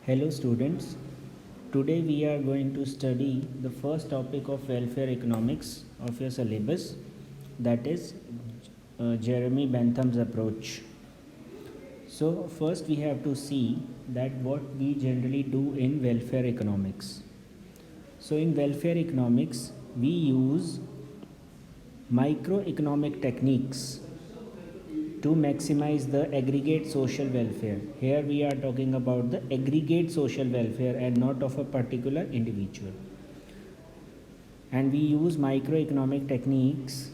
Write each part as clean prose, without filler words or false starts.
Hello students, today we are going to study the first topic of welfare economics of your syllabus, that is Jeremy Bentham's approach. So first we have to see that what we generally do in welfare economics. So in welfare economics we use microeconomic techniques to maximize the aggregate social welfare. Here we are talking about the aggregate social welfare and not of a particular individual. And we use microeconomic techniques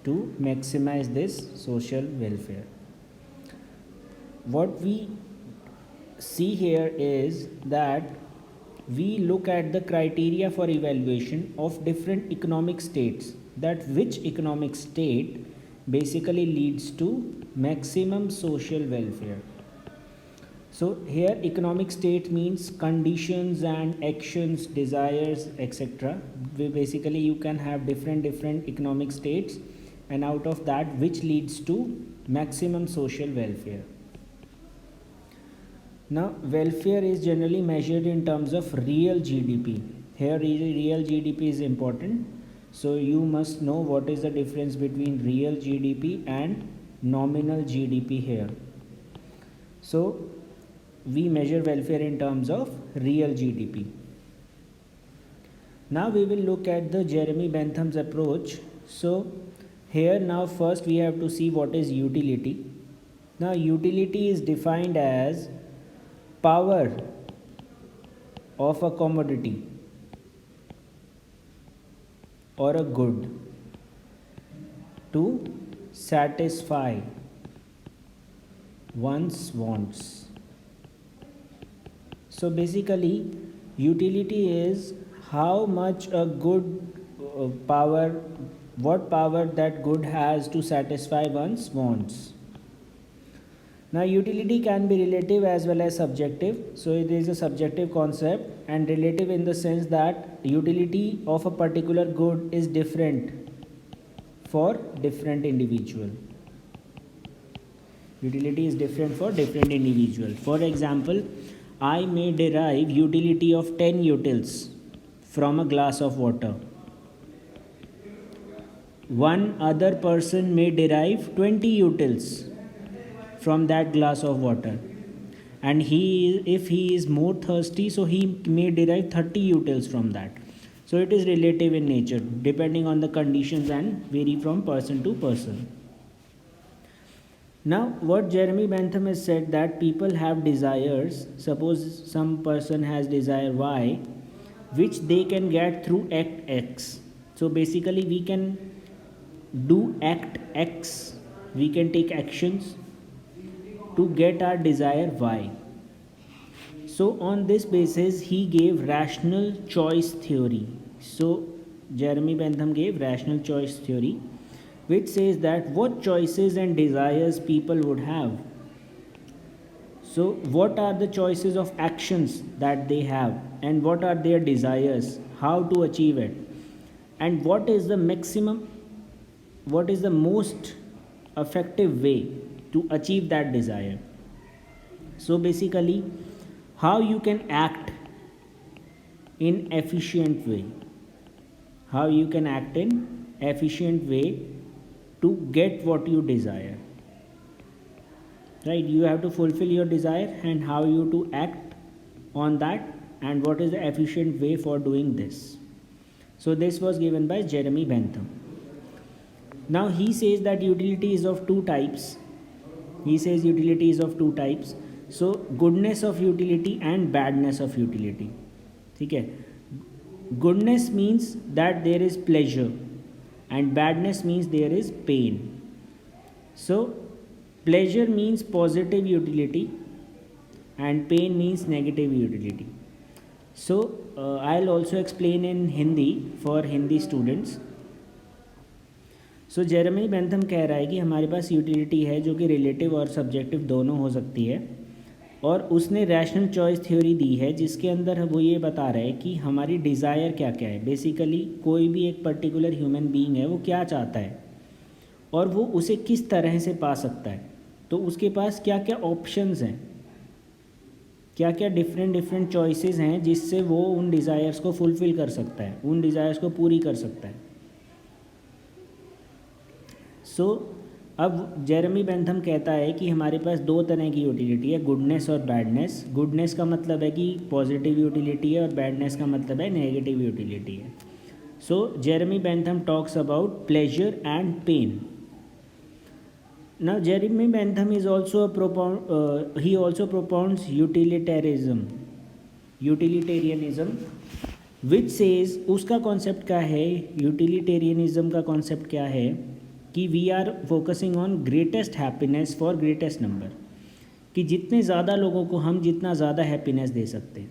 to maximize this social welfare. What we see here is that we look at the criteria for evaluation of different economic states, that which economic state basically leads to maximum social welfare. So here economic state means conditions and actions, desires, etc. Basically you can have different economic states, and out of that which leads to maximum social welfare. Now welfare is generally measured in terms of real GDP. Here real GDP is important. So you must know what is the difference between real GDP and nominal GDP here. So we measure welfare in terms of real GDP. Now we will look at the Jeremy Bentham's approach. So here now first we have to see what is utility. Now utility is defined as power of a commodity or a good to satisfy one's wants. So basically utility is how much a good what power that good has to satisfy one's wants. Now utility can be relative as well as subjective. So it is a subjective concept, and relative in the sense that utility of a particular good is different for different individual. Utility is different for different individual. For example, I may derive utility of 10 utils from a glass of water. One other person may derive 20 utils from that glass of water, and if he is more thirsty, so he may derive 30 utils from that. So it is relative in nature, depending on the conditions, and vary from person to person. Now what Jeremy Bentham has said, that people have desires. Suppose some person has desire Y, which they can get through act X. So basically we can do act X, we can take actions to get our desire Y. So on this basis he gave rational choice theory. So Jeremy Bentham gave rational choice theory, which says that what choices and desires people would have. So what are the choices of actions that they have, and what are their desires, how to achieve it, and what is the most effective way to achieve that desire. So basically how you can act in efficient way, to get what you desire, right? You have to fulfill your desire, and how you to act on that, and what is the efficient way for doing this. So this was given by Jeremy Bentham. Now he says that utility is of two types. So goodness of utility and badness of utility. Okay. Goodness means that there is pleasure, and badness means there is pain. So pleasure means positive utility, and pain means negative utility. So I'll also explain in Hindi for Hindi students. So Jeremy Bentham कह रहा है कि हमारे पास utility है जो कि relative और subjective दोनों हो सकती है, और उसने रैशनल चॉइस थ्योरी दी है जिसके अंदर वो ये बता रहा है कि हमारी डिज़ायर क्या क्या है. बेसिकली कोई भी एक पर्टिकुलर ह्यूमन बीइंग है वो क्या चाहता है और वो उसे किस तरह से पा सकता है, तो उसके पास क्या क्या ऑप्शंस हैं. क्या क्या डिफरेंट डिफरेंट चॉइसेस हैं जिससे वो उन डिज़ायर्स को फुलफ़िल कर सकता है, उन डिज़ायर्स को पूरी कर सकता है। सो अब जेरेमी बेंथम कहता है कि हमारे पास दो तरह की यूटिलिटी है, गुडनेस और बैडनेस। गुडनेस का मतलब है कि पॉजिटिव यूटिलिटी है और बैडनेस का मतलब है नेगेटिव यूटिलिटी है। So Jeremy Bentham talks about pleasure and pain. Now Jeremy Bentham is also he also propounds utilitarianism which says, उसका कॉन्सेप्ट क्या है, यूटिलिटेरियनिज्म का कॉन्सेप्ट क्या है कि we are focusing on greatest happiness for greatest number, कि जितने ज़्यादा लोगों को हम जितना ज़्यादा हैप्पीनेस दे सकते हैं,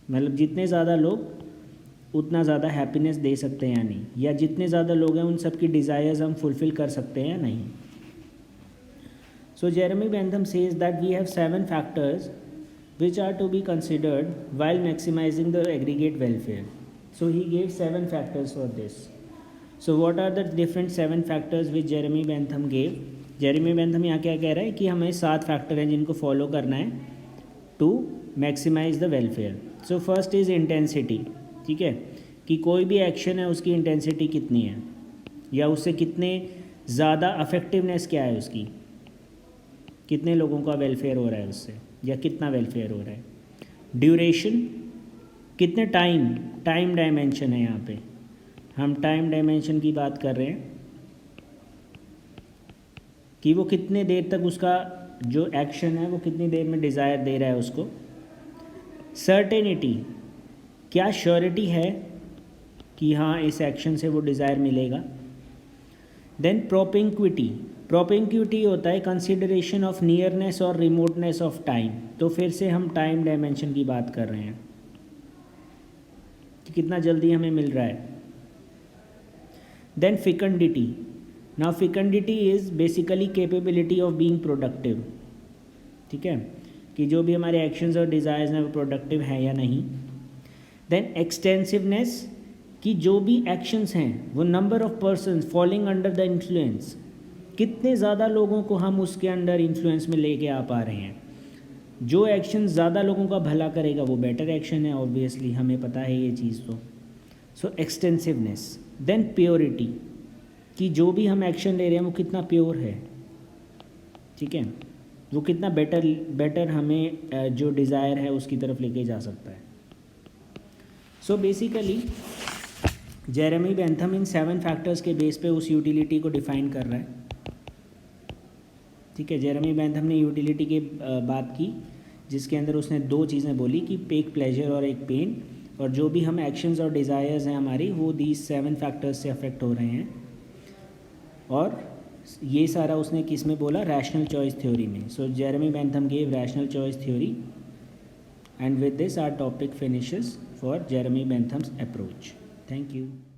मतलब जितने ज़्यादा लोग उतना ज़्यादा हैप्पीनेस दे सकते हैं या नहीं, या जितने ज़्यादा लोग हैं उन सब की डिज़ायर्स हम फुलफ़िल कर सकते हैं या नहीं। So Jeremy Bentham says that we have 7 factors which are to be considered while maximizing the aggregate welfare. So he gave 7 factors for this. So what are the different 7 factors which Jeremy Bentham gave? Jeremy Bentham यहाँ क्या कह रहा है कि हमें 7 factor हैं जिनको follow करना है to maximise the welfare. So first is intensity, ठीक है, कि कोई भी एक्शन है उसकी इंटेंसिटी कितनी है, या उससे कितने ज़्यादा अफेक्टिवनेस क्या है उसकी, कितने लोगों का वेलफेयर हो रहा है उससे, या कितना वेलफेयर हो रहा है। ड्यूरेशन, कितने टाइम डायमेंशन है, यहाँ पे हम टाइम डायमेंशन की बात कर रहे हैं कि वो कितने देर तक उसका जो एक्शन है वो कितनी देर में डिज़ायर दे रहा है उसको। सर्टेनिटी, क्या श्योरिटी है कि हाँ इस एक्शन से वो डिज़ायर मिलेगा। देन प्रोपिंक्विटी होता है कंसिडरेशन ऑफ नियरनेस और रिमोटनेस ऑफ टाइम, तो फिर से हम टाइम डायमेंशन की बात कर रहे हैं कि कितना जल्दी हमें मिल रहा है। Then fecundity, now fecundity is basically capability of being productive, ठीक है, कि जो भी हमारे एक्शंस और डिज़ायर्स हैं वो प्रोडक्टिव हैं या नहीं। देन एक्सटेंसिवनेस, कि जो भी एक्शंस हैं वो number of persons falling under the influence, कितने ज़्यादा लोगों को हम उसके अंडर इन्फ्लुएंस में लेके आ पा रहे हैं। जो एक्शन ज़्यादा लोगों का भला करेगा वो बेटर एक्शन है, ऑब्वियसली हमें पता है ये चीज़ तो। सो एक्सटेंसिवनेस। देन प्योरिटी, कि जो भी हम एक्शन ले रहे हैं वो कितना प्योर है, ठीक है, वो कितना बेटर हमें जो डिज़ायर है उसकी तरफ लेके जा सकता है। सो बेसिकली जेरेमी बेंथम इन 7 फैक्टर्स के बेस पे उस यूटिलिटी को डिफ़ाइन कर रहा है, ठीक है। जेरेमी बेंथम ने यूटिलिटी की बात की जिसके अंदर उसने 2 चीज़ें बोली कि एक प्लेजर और एक पेन, और जो भी हम एक्शंस और डिज़ायर्स हैं हमारी वो दीज 7 फैक्टर्स से अफेक्ट हो रहे हैं। और ये सारा उसने किस में बोला, रैशनल चॉइस थ्योरी में। So Jeremy Bentham gave rational choice theory, and with this our topic finishes for Jeremy Bentham's approach. Thank you.